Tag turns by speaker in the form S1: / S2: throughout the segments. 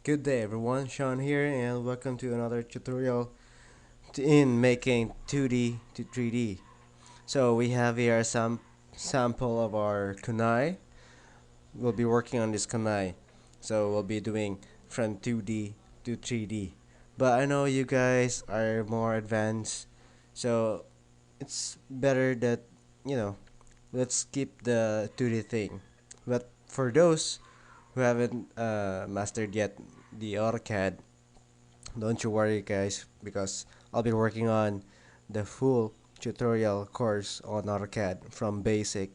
S1: Good day everyone, Sean here and welcome to another tutorial in making 2D to 3D. So we have here some sample of our kunai. We'll be working on this kunai. So we'll be doing from 2D to 3D. But I know you guys are more advanced, so it's better that, you know, let's skip the 2D thing. But for those who haven't mastered yet the AutoCAD, don't you worry guys, because I'll be working on the full tutorial course on AutoCAD from basic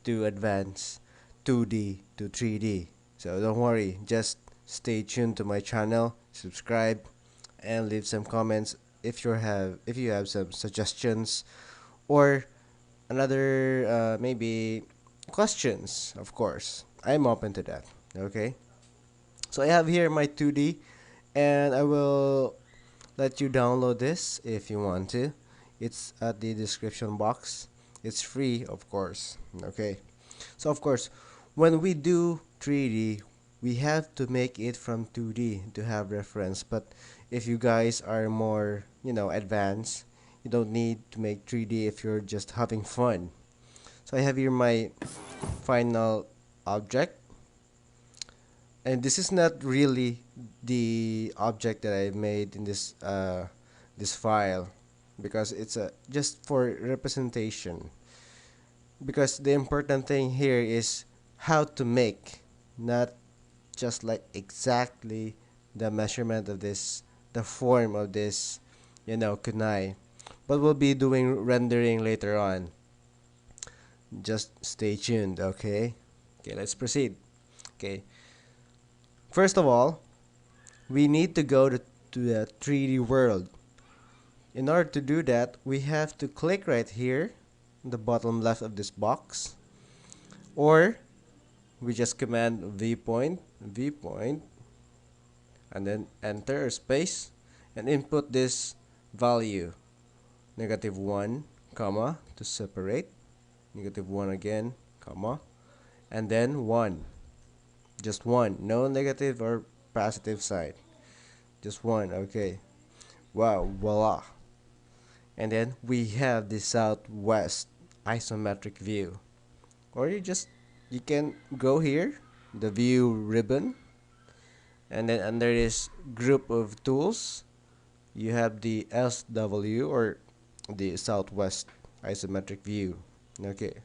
S1: to advanced 2D to 3D. So don't worry, just stay tuned to my channel, subscribe and leave some comments if you have some suggestions or another maybe questions, of course. I'm open to that. Okay? So I have here my 2D and I will let you download this if you want to. It's at the description box. It's free, of course. Okay. So of course, when we do 3D, we have to make it from 2D to have reference. But if you guys are more, advanced, you don't need to make 3D if you're just having fun. So I have here my final object, and this is not really the object that I made in this file, because it's just for representation, because the important thing here is how to make, not just like exactly the measurement of this, the form of this, kunai, but we'll be doing rendering later on. Just stay tuned. Okay, let's proceed. Okay, first of all, we need to go to the 3D world. In order to do that, we have to click right here in the bottom left of this box, or we just command viewpoint, and then enter space and input this value, -1, comma, to separate, -1 again, comma, and then 1. Just 1, no negative or positive side, just 1. Okay, wow, voila. And then we have the southwest isometric view, or you can go here, the view ribbon, and then under this group of tools you have the SW, or the southwest isometric view. Okay,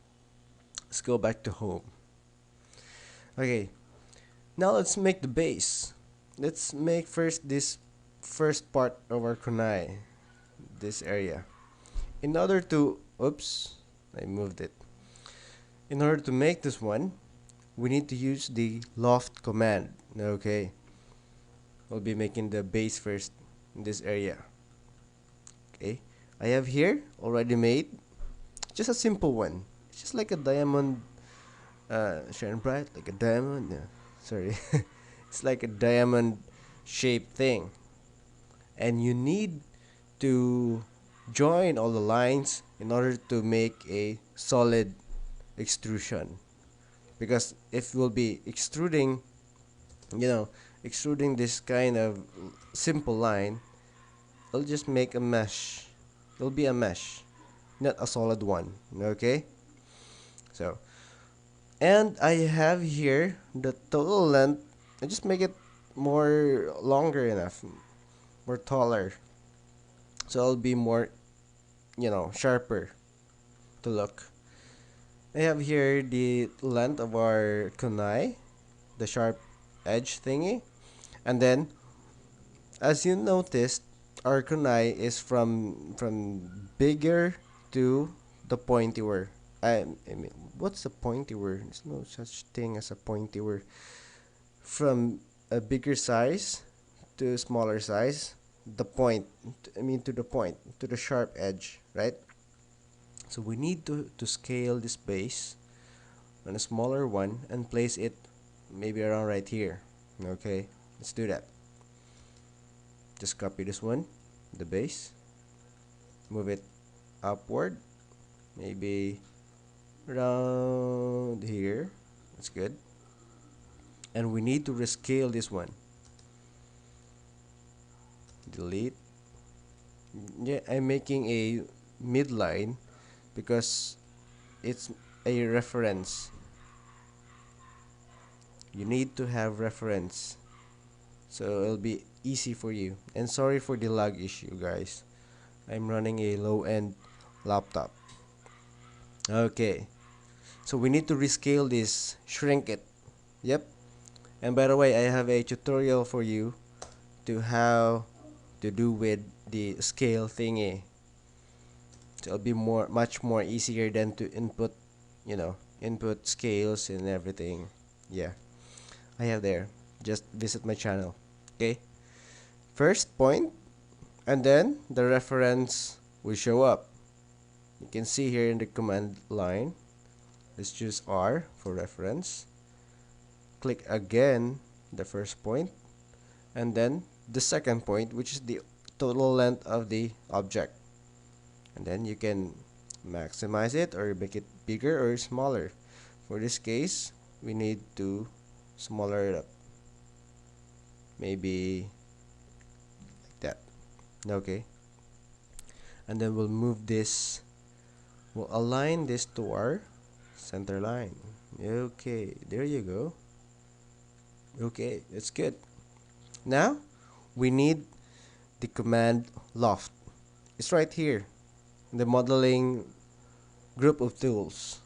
S1: let's go back to home. Okay, now let's make the base. Let's make first this first part of our kunai, this area. In order to, oops, I moved it. In order to make this one, we need to use the loft command. Okay, we'll be making the base first in this area. Okay, I have here already made just a simple one. It's just like a diamond, shine bright like a diamond. Yeah, sorry, it's like a diamond shaped thing, and you need to join all the lines in order to make a solid extrusion, because if we'll be you know extruding this kind of simple line, it'll just make a mesh. It'll be a mesh, not a solid one. Okay, so, and I have here the total length. I just make it more longer enough, more taller, so it'll be more, sharper to look. I have here the length of our kunai, the sharp edge thingy, and then as you noticed, our kunai is from bigger to the pointy word. I mean, what's the pointy word? There's no such thing as a pointy word. From a bigger size to a smaller size, the point. I mean, to the point, to the sharp edge, right? So we need to scale this base on a smaller one and place it maybe around right here. Okay, let's do that. Just copy this one, the base, move it upward, maybe around here. That's good. And we need to rescale this one. delete. Yeah, I'm making a midline because it's a reference. You need to have reference, so it'll be easy for you. And sorry for the lag issue, guys. I'm running a low-end laptop. Okay, so we need to rescale this, shrink it. Yep. And by the way, I have a tutorial for you to how to do with the scale thingy. So it'll be much more easier than to input, input scales and everything. Yeah, I have there. Just visit my channel. Okay. First point, and then the reference will show up. You can see here in the command line. Let's choose R for reference. Click again the first point, and then the second point, which is the total length of the object. And then you can maximize it or make it bigger or smaller. For this case, we need to smaller it up. Maybe like that. Okay. And then we'll move this. We'll align this to our center line. Okay, there you go. Okay, that's good. Now, we need the command Loft. It's right here in the modeling group of tools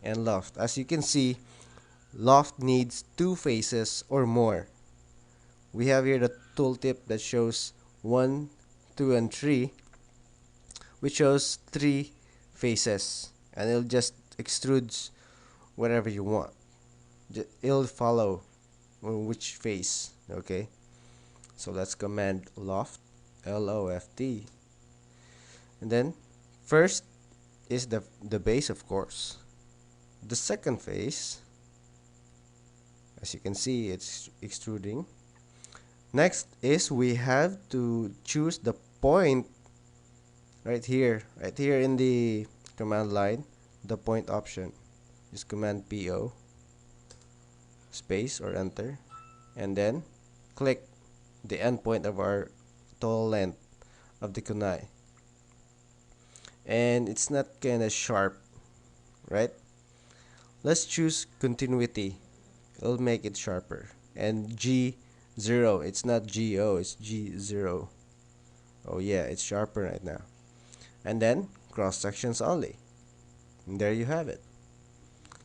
S1: and Loft. As you can see, Loft needs 2 faces or more. We have here the tooltip that shows 1, 2, and 3, which shows 3 faces, and it'll just extrudes whatever you want. It'll follow which face. Okay, so let's command Loft, L-O-F-T, and then first is the base, of course. The second face, as you can see, it's extruding. Next is we have to choose the point right here in the command line, the point option. Just command PO space or enter, and then click the endpoint of our total length of the kunai. And it's not kinda sharp, right? Let's choose continuity. It'll make it sharper. And G0, it's not GO, it's G0. Oh yeah, it's sharper right now. And then cross sections only. And there you have it.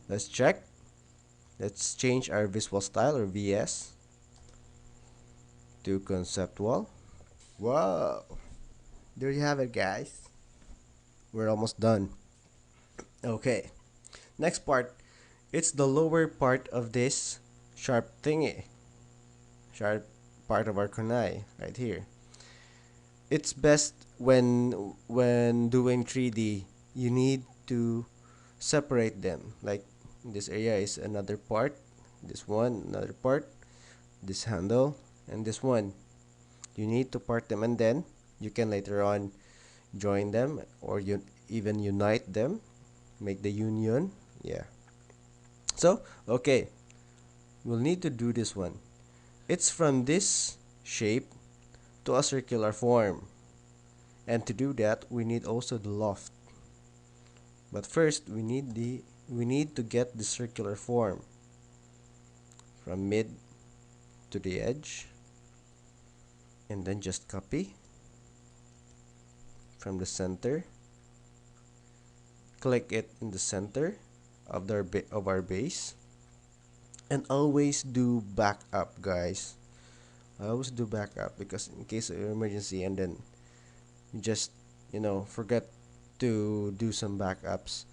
S1: Let's check. Let's change our visual style or VS to conceptual. Wow. There you have it, guys. We're almost done. Okay. Next part. It's the lower part of this sharp thingy. Sharp part of our kunai right here. It's best when doing 3D, you need to separate them. Like this area is another part, this one another part, this handle, and this one. You need to part them, and then you can later on join them or even unite them, make the union. Yeah. So okay, we'll need to do this one. It's from this shape to a circular form, and to do that we need also the loft. But first we need to get the circular form from mid to the edge, and then just copy from the center, click it in the center of our base, and always do backup, guys. I always do backup because in case of emergency, and then you just forget to do some backups,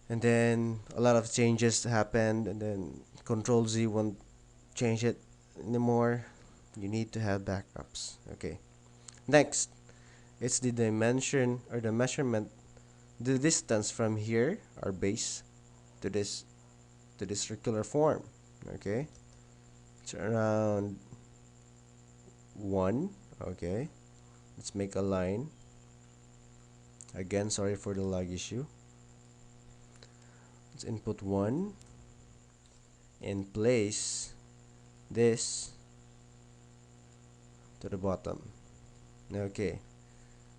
S1: and then a lot of changes happened, and then Control Z won't change it anymore. You need to have backups. Okay, next, it's the dimension or the measurement, the distance from here, our base, to this circular form. Okay, it's around 1. Okay, let's make a line. Again, sorry for the lag issue. Let's input 1 and place this to the bottom. Okay.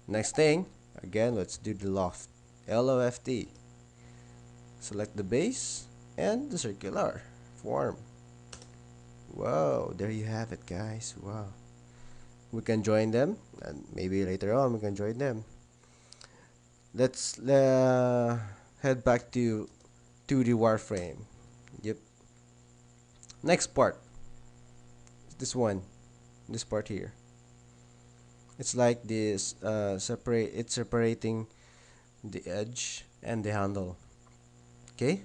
S1: Next thing, again, let's do the loft. LOFT. Select the base and the circular form. Wow, there you have it, guys. Wow. We can join them, and maybe later on we can join them. Let's head back to 2D Warframe. Yep. Next part. This one. This part here. It's like this separate. It's separating the edge and the handle. Okay.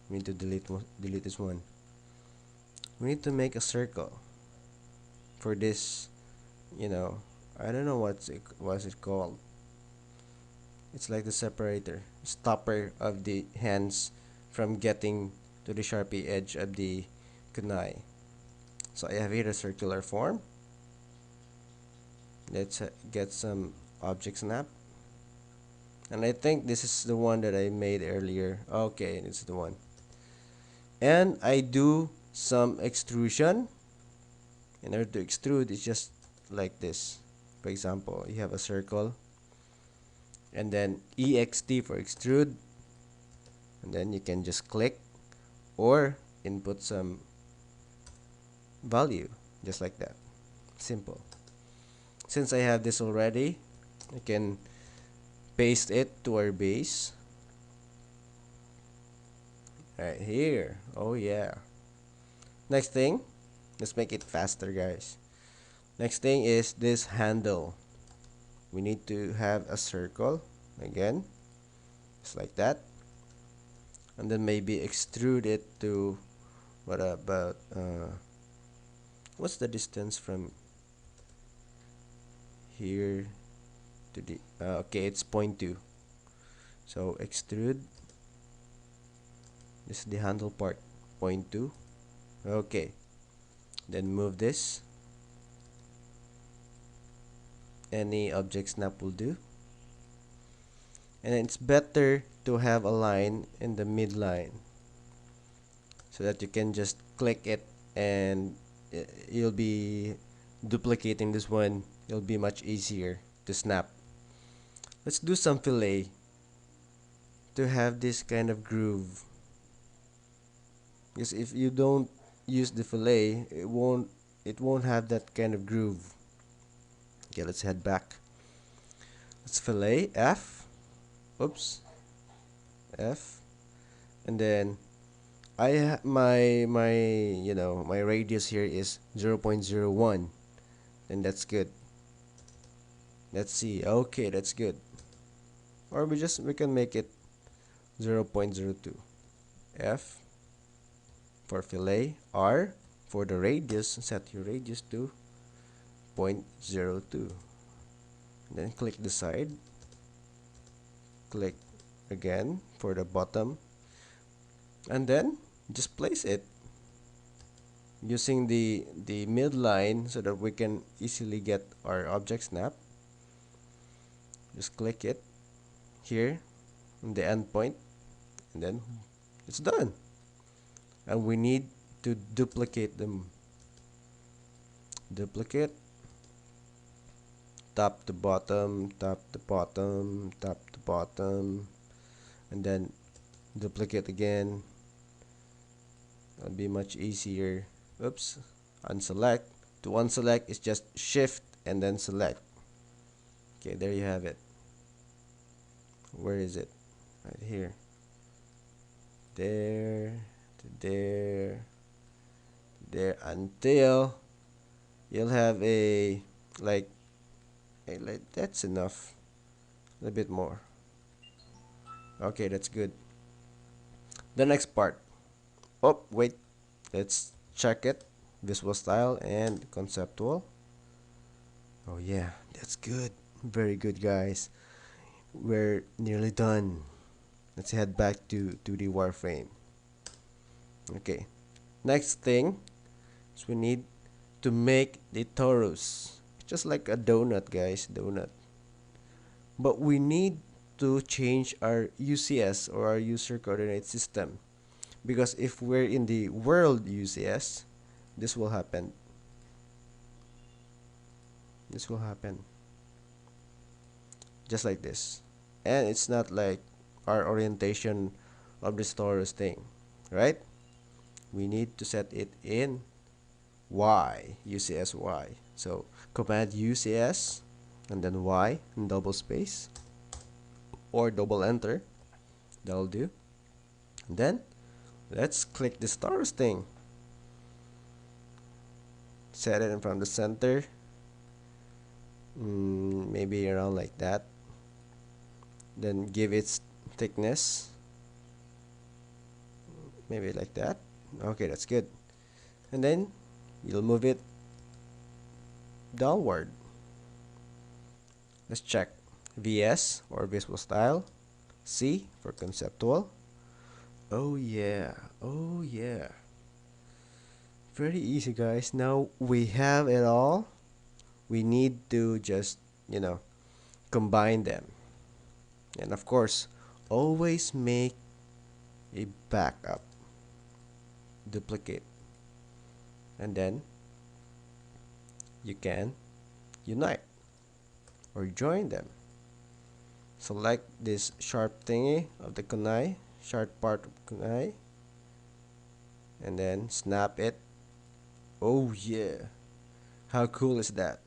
S1: We need to delete this one. We need to make a circle for this. You know, I don't know what's it called. It's like the separator, stopper of the hands from getting to the sharpie edge of the kunai. So I have here a circular form. Let's get some object snap. And I think this is the one that I made earlier. Okay, this is the one. And I do some extrusion. In order to extrude, it's just like this. For example, you have a circle, and then EXT for extrude, and then you can just click or input some value just like that. Simple. Since I have this already, I can paste it to our base right here. Oh yeah. Next thing, let's make it faster, guys. Next thing is this handle. We need to have a circle again, just like that, and then maybe extrude it to what about what's the distance from here to the okay, it's 0.2. So extrude, this is the handle part, 0.2. Okay, then move this. Any object snap will do. And it's better to have a line in the midline so that you can just click it, and you'll be duplicating this one. It'll be much easier to snap. Let's do some fillet to have this kind of groove, because if you don't use the fillet, it won't have that kind of groove. Okay, let's head back. Let's fillet F. Oops. F. And then my my radius here is 0.01, and that's good. Let's see. Okay, that's good. Or we can make it 0.02. F for fillet, R for the radius. Set your radius to 0.02. Then click the side. Click again for the bottom, and then just place it using the midline so that we can easily get our object snap. Just click it here on the end point, and then it's done. And we need to duplicate them. Duplicate, top to bottom, top to bottom, top to bottom, and then duplicate again. It'll be much easier. Oops, unselect. To unselect is just shift and then select. Okay, there you have it. Where is it? Right here. There, to there, there, until you'll have a like that's enough. A bit more. Okay, that's good. The next part. Oh, wait. Let's check it. Visual style and conceptual. Oh yeah, that's good. Very good, guys. We're nearly done. Let's head back to 2D Warframe. Okay. Next thing is we need to make the torus. Just like a donut, guys. Donut. But we need to change our UCS, or our user coordinate system, because if we're in the world UCS, this will happen. This will happen. just like this. And it's not like our orientation of the torus thing, right? We need to set it in Y, UCS Y. So command UCS and then Y and double space or double enter. That'll do. And then let's click the stars thing. Set it in from the center. Maybe around like that. Then give its thickness. Maybe like that. Okay, that's good. And then you'll move it downward. Let's check. VS or visible style. C for conceptual. Oh yeah. Oh yeah. Very easy, guys. Now we have it all. We need to just, combine them. And of course, always make a backup. Duplicate. And then you can unite or join them. Select this sharp thingy of the kunai, sharp part of kunai, and then snap it. Oh yeah, how cool is that?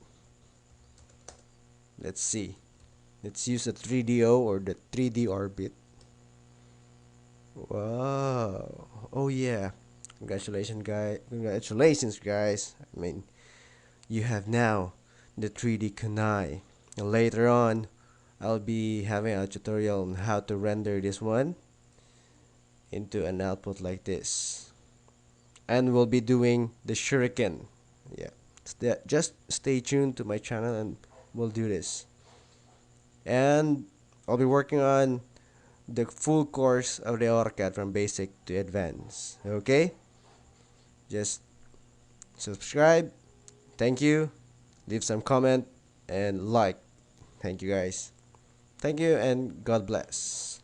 S1: Let's see. Let's use the 3DO or the 3D orbit. Wow. Oh yeah. Congratulations guys. I mean, you have now the 3D kunai. And later on, I'll be having a tutorial on how to render this one into an output like this. And we'll be doing the shuriken. Yeah. Just stay tuned to my channel and we'll do this. And I'll be working on the full course of the Autocad from basic to advanced. Okay? Just subscribe. Thank you. Leave some comment and like. Thank you guys. Thank you and God bless.